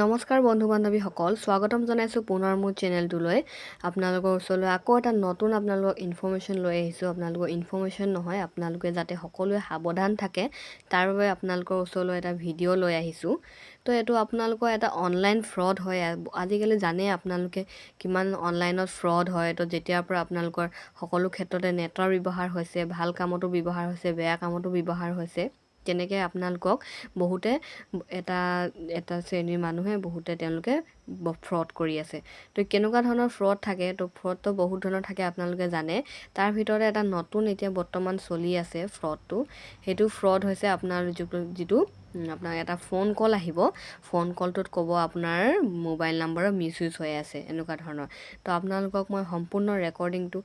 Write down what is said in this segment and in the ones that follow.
নমস্কাৰ বন্ধু বান্ধৱীসকল, স্বাগতম জনাইছোঁ পুনৰ মোৰ চেনেলটোলৈ। আপোনালোকৰ ওচৰলৈ আকৌ এটা নতুন আপোনালোকক ইনফৰ্মেশ্যন লৈ আহিছোঁ। আপোনালোকৰ ইনফৰ্মেশ্যন নহয়, আপোনালোকে যাতে সকলোৱে সাৱধান থাকে তাৰ বাবে আপোনালোকৰ ওচৰলৈ এটা ভিডিঅ' লৈ আহিছোঁ। তো এইটো আপোনালোকৰ এটা অনলাইন ফ্ৰড হয়। আজিকালি জানেই আপোনালোকে কিমান অনলাইনত ফ্ৰড হয়। তো যেতিয়াৰ পৰা আপোনালোকৰ সকলো ক্ষেত্ৰতে নেটৰ ব্যৱহাৰ হৈছে, ভাল কামতো ব্যৱহাৰ হৈছে, বেয়া কামতো ব্যৱহাৰ হৈছে। তেনেকৈ আপোনালোকক বহুতে এটা শ্ৰেণীৰ মানুহে তেওঁলোকে ফ্ৰড কৰি আছে। তো কেনেকুৱা ধৰণৰ ফ্ৰড থাকে, তো ফ্ৰডটো বহুত ধৰণৰ থাকে আপোনালোকে জানে। তাৰ ভিতৰতে এটা নতুন এতিয়া বৰ্তমান চলি আছে ফ্ৰডটো। সেইটো ফ্ৰড হৈছে আপোনাৰ যিটো আপোনাৰ এটা ফোন কল আহিব, ফোন কলটোত ক'ব আপোনাৰ মোবাইল নাম্বাৰৰ মিছ ইউজ হৈ আছে, এনেকুৱা ধৰণৰ। তো আপোনালোকক মই সম্পূৰ্ণ ৰেকৰ্ডিংটো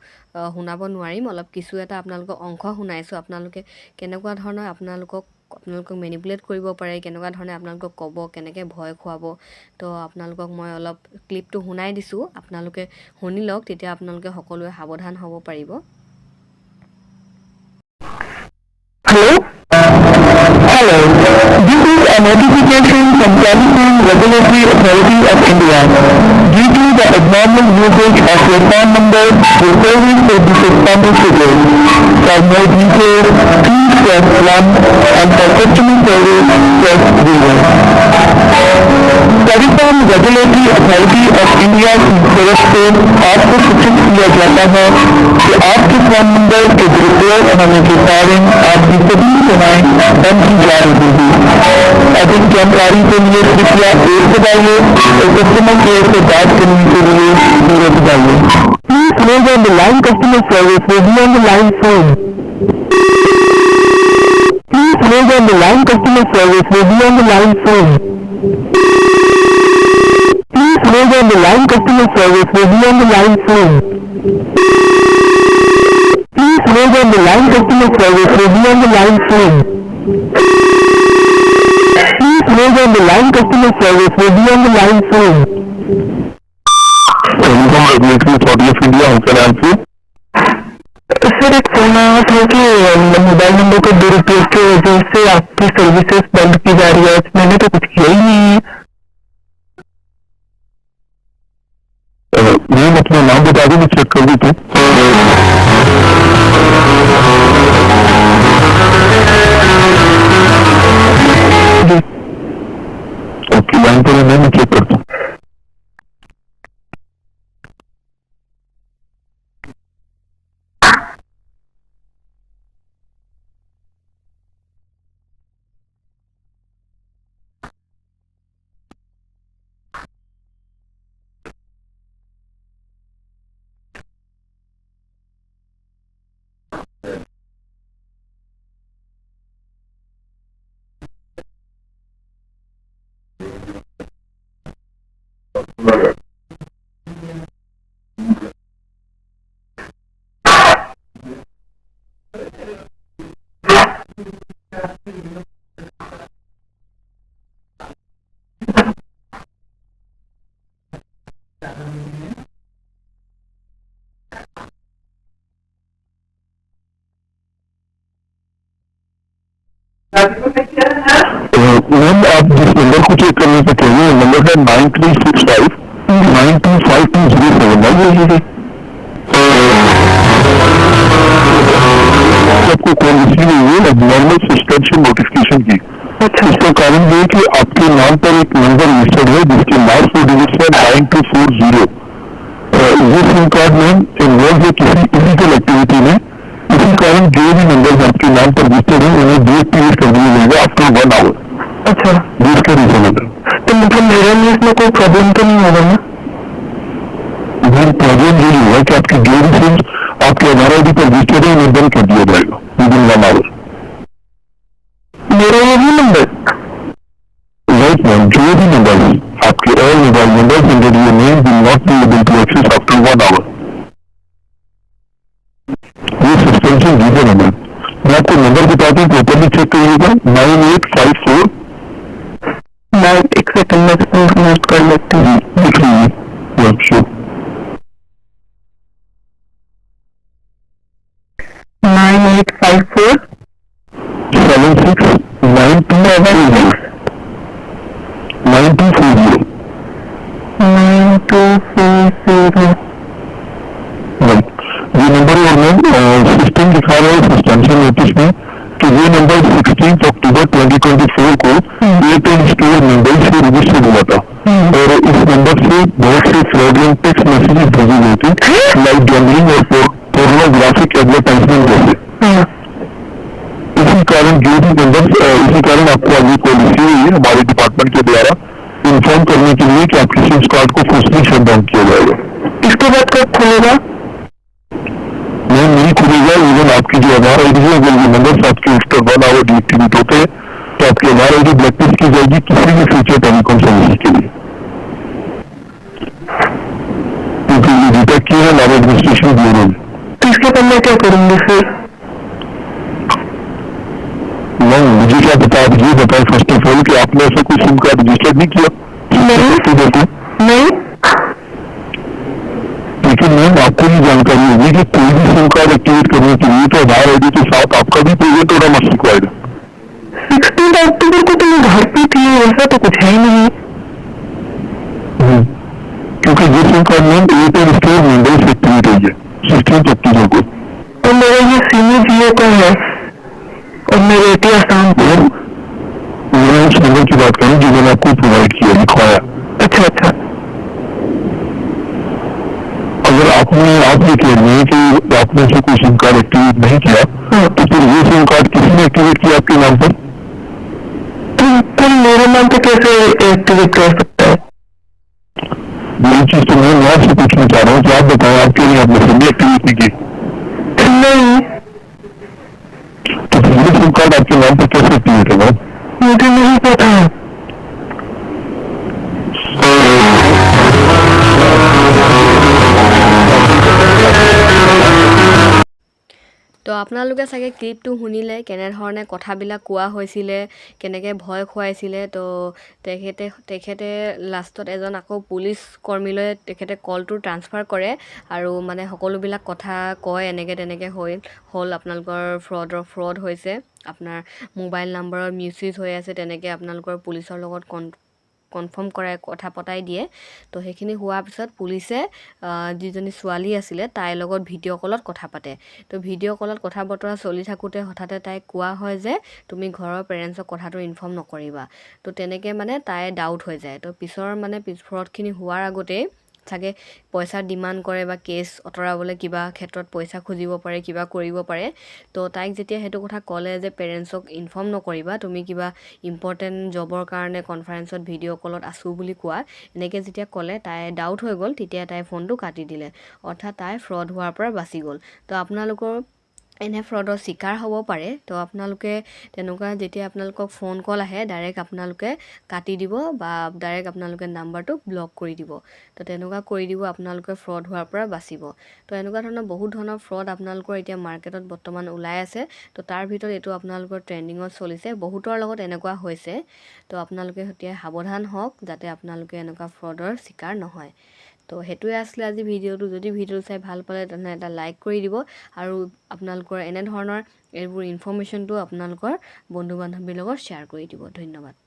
শুনাব নোৱাৰিম, অলপ কিছু এটা আপোনালোকক অংশ শুনাইছোঁ। আপোনালোকে কেনেকুৱা ধৰণৰ আপোনালোকক মেনিপুলেট কৰিব পাৰে, কেনেকুৱা ধৰণে আপোনালোকক ক'ব, কেনেকৈ ভয় খুৱাব। তো আপোনালোকক মই অলপ ক্লিপটো শুনাই দিছোঁ, আপোনালোকে শুনি লওক, তেতিয়া আপোনালোকে সকলোৱে সাৱধান হ'ব পাৰিব। Hello. This is a notification from Telephone Regulatory Authority of India. Due to the abnormal usage of your phone number, your service will be suspended today. For more details, please press 1 and for customer service, press 0. Telecom regulatory authority of India की तरफ से आपको सूचित किया जाता है कि आपके फोन नंबर के दुरुपयोग होने के कारण आपकी सभी सेवाएं बंद की जा रही है। अधिक जानकारी के लिए कृपया 1 दबाइए और कस्टमर केयर से बात करने के लिए 0 दबाइए। Please hold on the line, customer service will be on the line soon. Please hold on the line, customer service will be on the line soon. Please hold on the line, customer service will be on the line soon. Please hold on the line, customer service will be on the line soon. Please hold on the line, customer service will be on the line soon. Telecom Regulatory Authority of India, how can I help you? Sir, एक phone आया था कि mobile number को दुरुपयोग की वजह से आपकी सर्विसेज बंद की जा रही है। मैंने तो कुछ किया ही नहीं है। मैम अपना नाम बता दो, मैं चेक कर देता हूँ। ओके, लाइन पर मैं चेक करता हूँ। मैम आप जिस नंबर को चेक करने का चाहिए, नंबर है 9365925207। आपको कॉल रिसीव हुई है नॉर्मल सस्पेंशन नोटिफिकेशन की। इसका कारण ये है कि आपके नाम पर एक नंबर रजिस्टर्ड है जिसके लास्ट 4 डिजिट्स है 9240। ये सिम कार्ड मैम इन्वॉल्व है किसी इलीगल एक्टिविटी में। इसी कारण जो भी नंबर आपके नाम पर रजिस्टर्ड है उन्हें डीएक्टिवेट कर दिया जाएगा आफ्टर 1 आवर। अच्छा, जिसका रीजन है तो मतलब मेरे लिए इसमें कोई प्रॉब्लम तो नहीं होगा ना? प्रॉब्लम ये होगा कि आपकी जो भी सिम आपके आधार ID पर रजिस्टर्ड है उन्हें बंद कर दिया जाएगा विदिन 1 आवर। मेरा यही नंबर राइट मैम, जो भी नंबर है आपके all mobile number under your name will not be able to access after 1 hour. ये सस्पेंशन रीजन है मैम। मैं आपको नंबर बताता हूँ, प्रॉपरली चेक करिएगा। 9854 एक सेकंड में नोट कर लेती हूँ, लिख लीजिए। श्योर 9854 769240। राइट, ये नंबर और सिस्टम दिखा रहा है सब्सटेंशियल नोटिस में कि ये नंबर 16 अक्टूबर 2024 को एयरटेल स्टोर मुंबई से रजिस्टर्ड हुआ था और इस नंबर से बहुत से फ्रॉडलेंट टेक्स्ट मैसेजेस भेजे गए थे लाइक गैम्बलिंग और पोर्नोग्राफिक एडवर्टाइजमेंट जैसे। इसी कारण जो भी नंबर इसी कारण आपको आगे कॉल रिसीव हुई है हमारे डिपार्टमेंट के द्वारा इन्फॉर्म करने के लिए कि आपके सिम कार्ड को फोर्सली शट डाउन किया जाएगा। इसके बाद कब खुलेगा? नहीं खुलेगा। इवन आपकी जो आधार आई डी है अगर ये नंबर आपके आफ्टर 1 आवर डीएक्टिवेट होते हैं तो आपकी आधार आई डी ब्लैकलिस्ट की जाएगी किसी भी फ्यूचर टेलीकॉम सर्विस के लिए, क्योंकि ये डिटेक्ट किया है लॉ एडमिनिस्ट्रेशन ब्यूरो में। तो इसके बाद मैं क्या करूंगी फिर? नहीं, मुझे क्या पता, आप ये बताएं फर्स्ट ऑफ ऑल कि आपने ऐसा कोई सिम कार्ड रजिस्टर्ड नहीं किया? नहीं। लेकिन मैम आपको ये जानकारी होगी कि कोई भी सिम कार्ड एक्टिवेट करने के लिए तो आधार आईडी के साथ आपका भी प्रेजेंट होना मस्ट रिक्वायर्ड है। 16 अक्टूबर को तो मैं घर पे थी, ऐसा तो कुछ है ही नहीं। क्योंकि ये SIM card ma'am Airtel store Mumbai से एक्टिवेट हुई है 16 अक्टूबर को। तो मेरा ये सीमी जियो का है और मेरे एटी आसाम को मैं उस नंबर की बात करूँ जो मैंने आपको प्रोवाइड किया लिखवाया। अच्छा। अगर आप ये कह रहे हैं कि आपने से कोई सिम कार्ड एक्टिवेट नहीं किया तो फिर ये सिम कार्ड किसने एक्टिवेट किया आपके नाम पर? तो मेरे नाम पे कैसे एक्टिवेट कर सकता है? यही चीज तो मैं आपसे पूछना चाह रहा हूँ कि आप बताएं आपके लिए आपने सिम एक्टिवेट नहीं की? नहीं। तो फिर ये सिम कार्ड आपके नाम पर कैसे एक्टिवेट होगा? मुझे नहीं पता। তো আপোনালোকে চাগে ক্লিপটো শুনিলে কেনেধৰণে কথাবিলাক কোৱা হৈছিলে, কেনেকৈ ভয় খুৱাইছিলে। তো তেখেতে লাষ্টত এজন আকৌ পুলিচ কৰ্মীলৈ তেখেতে কলটো ট্ৰান্সফাৰ কৰে আৰু মানে সকলোবিলাক কথা কয় এনেকৈ তেনেকৈ হ'ল আপোনালোকৰ ফ্ৰড হৈছে, আপোনাৰ মোবাইল নাম্বাৰৰ মিছইউজ হৈ আছে, তেনেকৈ আপোনালোকৰ পুলিচৰ লগত কনফাৰ্ম কৰাই কথা পতাই দিয়ে। তো সেইখিনি হোৱাৰ পিছত পুলিচে যিজনী ছোৱালী আছিলে তাইৰ লগত ভিডিঅ' কলত কথা পাতে। তো ভিডিঅ' কলত কথা বতৰা চলি থাকোঁতে হঠাতে তাইক কোৱা হয় যে তুমি ঘৰৰ পেৰেণ্টছক কথাটো ইনফৰ্ম নকৰিবা। তো তেনেকৈ মানে তাই ডাউট হৈ যায়। তো ফ্ৰডখিনি হোৱাৰ আগতেই চাগে পইচাৰ ডিমাণ্ড কৰে বা কেছ আঁতৰাবলৈ কিবা ক্ষেত্ৰত পইচা খুজিব পাৰে, কিবা কৰিব পাৰে। তো তাইক যেতিয়া সেইটো কথা ক'লে যে পেৰেণ্টছক ইনফৰ্ম নকৰিবা, তুমি কিবা ইম্পৰ্টেণ্ট জবৰ কাৰণে কনফাৰেন্সত ভিডিঅ' কলত আছোঁ বুলি কোৱা, এনেকৈ যেতিয়া ক'লে তাই ডাউট হৈ গ'ল, তেতিয়া তাই ফোনটো কাটি দিলে। অৰ্থাৎ তাই ফ্ৰড হোৱাৰ পৰা বাচি গ'ল। তো আপোনালোকৰ এনে ফ্ৰডৰ চিকাৰ হ'ব পাৰে। তো আপোনালোকে তেনেকুৱা যেতিয়া আপোনালোকক ফোন কল আহে ডাইৰেক্ট আপোনালোকে কাটি দিব বা ডাইৰেক্ট আপোনালোকে নাম্বাৰটো ব্লক কৰি দিব। তো তেনেকুৱা কৰি দিব, আপোনালোকে ফ্ৰড হোৱাৰ পৰা বাচিব। তো এনেকুৱা ধৰণৰ বহুত ধৰণৰ ফ্ৰড আপোনালোকৰ এতিয়া মাৰ্কেটত বৰ্তমান ওলাই আছে। তো তাৰ ভিতৰত এইটো আপোনালোকৰ ট্ৰেণ্ডিঙত চলিছে, বহুতৰ লগত এনেকুৱা হৈছে। তো আপোনালোকে এতিয়া সাৱধান হওক যাতে আপোনালোকে এনেকুৱা ফ্ৰডৰ চিকাৰ নহয়। তো সেইটোৱে আছিলে আজি ভিডিঅ'টো। যদি ভিডিঅ'টো চাই ভাল পালে তেনেহ'লে এটা লাইক কৰি দিব আৰু আপোনালোকৰ এনেধৰণৰ এইবোৰ ইনফৰ্মেশ্যনটো আপোনালোকৰ বন্ধু বান্ধৱীৰ লগত শ্বেয়াৰ কৰি দিব। ধন্যবাদ।